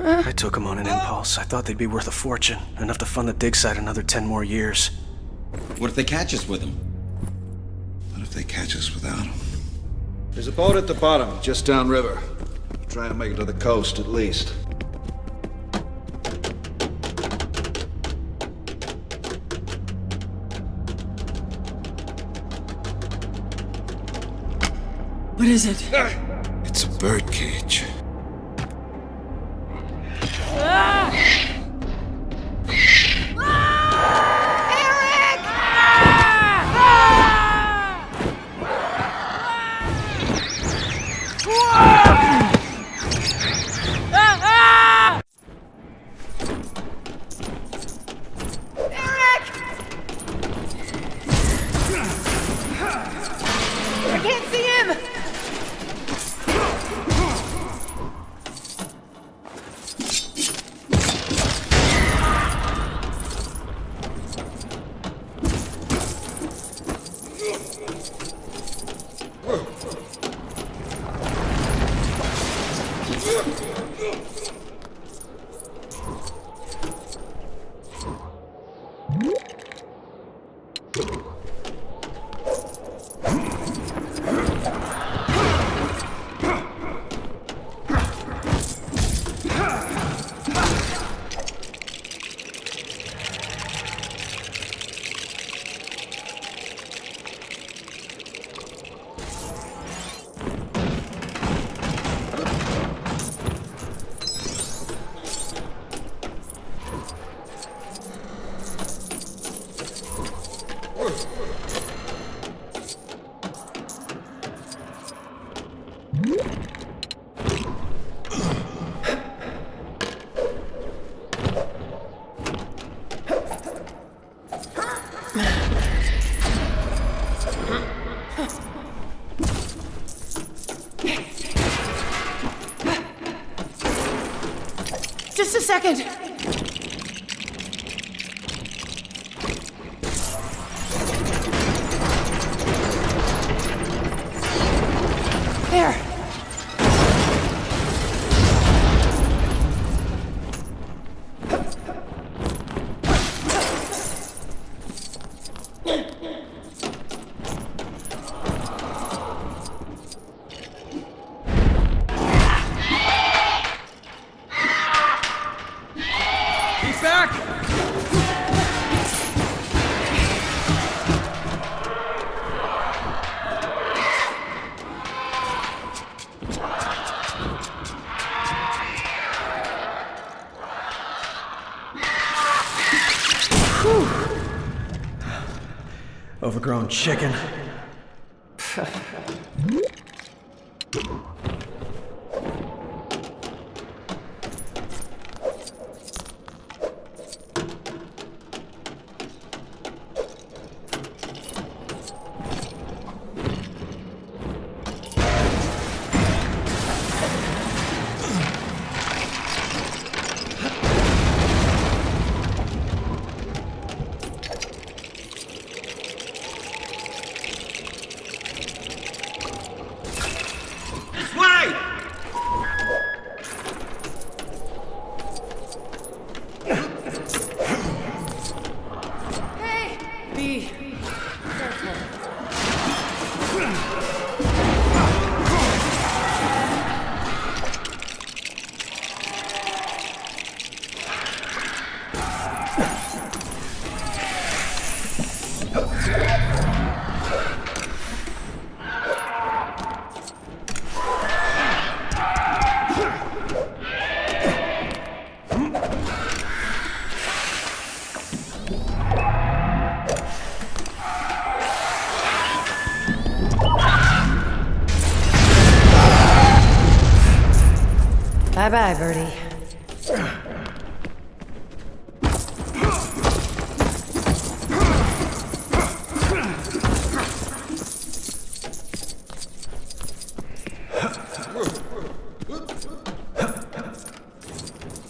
I took them on an impulse. I thought they'd be worth a fortune, enough to fund the dig site another 10 more years. What if they catch us with them? What if they catch us without them? There's a boat at the bottom, just downriver. Try and make it to the coast, at least. What is it? It's a bird cage. Just a second. There. Overgrown chicken. Bye-bye, Birdie.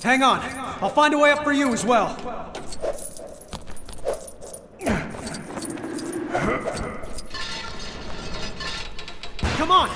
Hang on. I'll find a way up for you as well. Come on!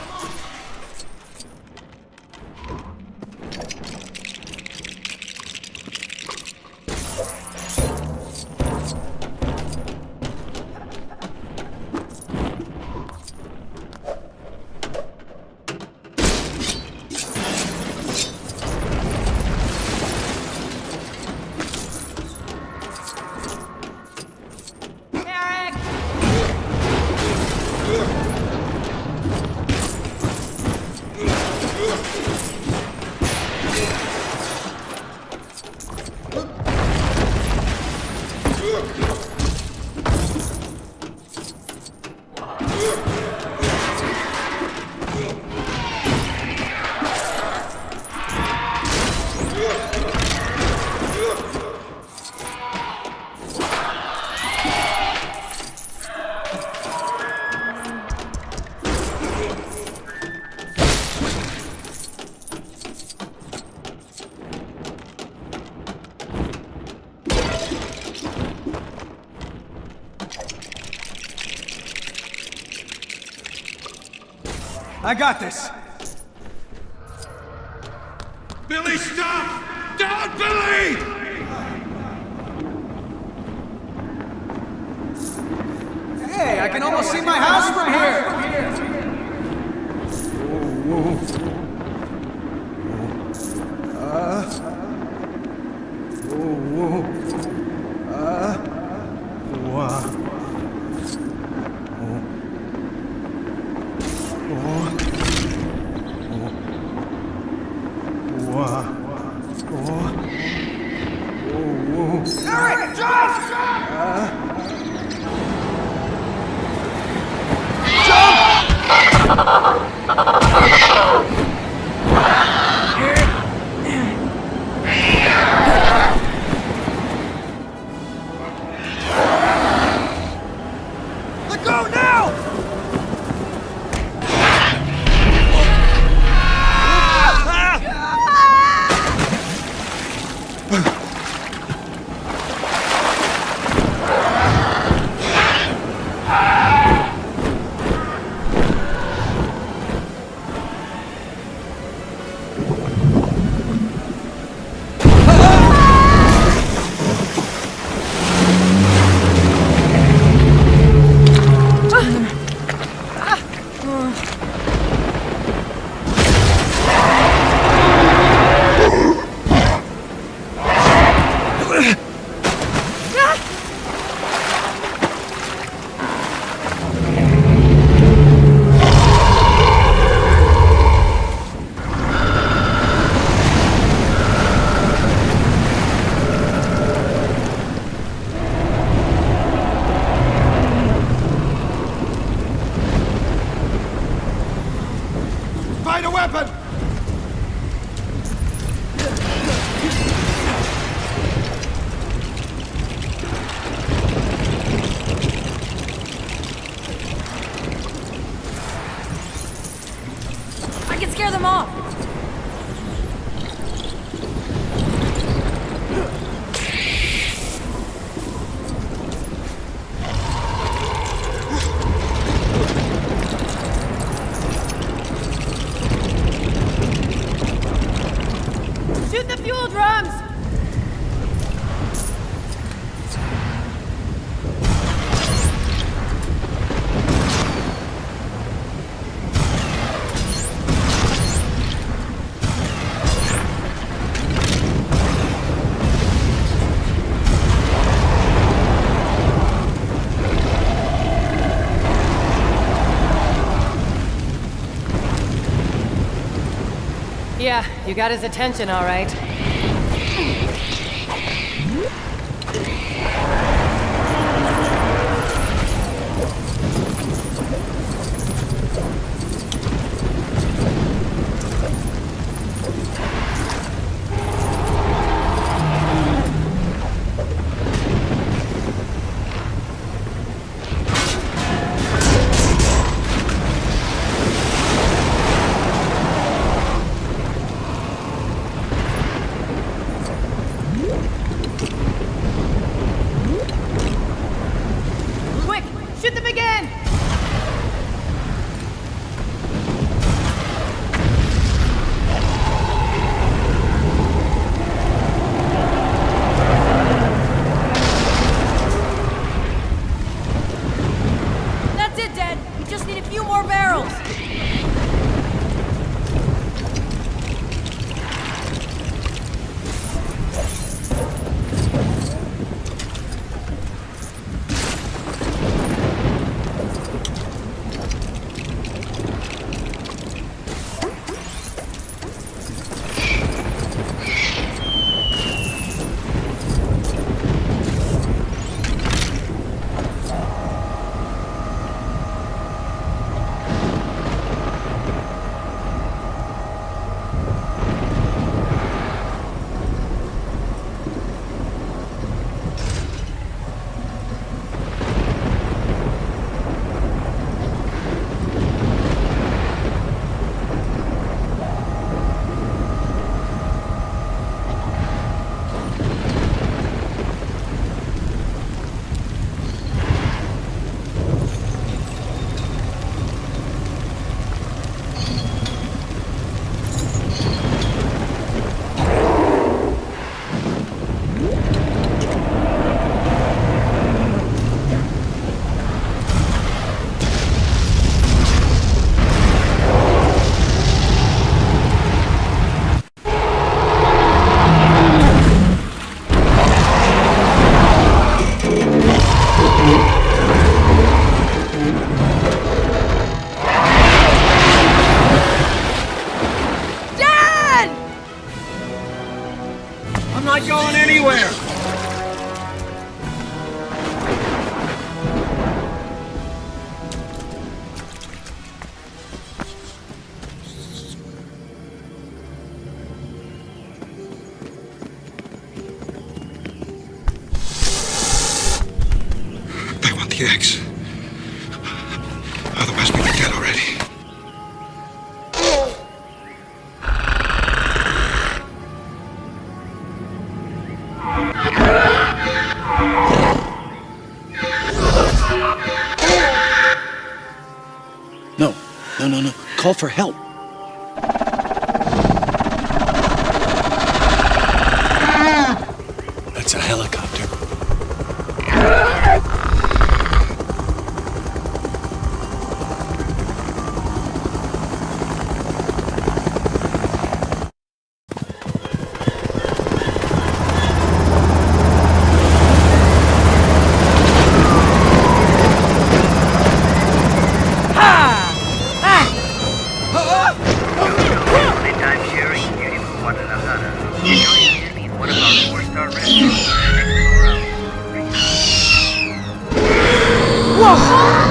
I got this! Billy, stop! Don't, Billy! Hey, I can almost see my house from here! Let go now! Find a weapon! I can scare them off. Shoot the fuel drums! Yeah, you got his attention, all right. the eggs. Otherwise, we'd be dead already. No. Call for help. That's a helicopter. Time sharing, beautiful Guadalajara. Join us in one of our 4-star restaurants for the next 4 hours. Whoa!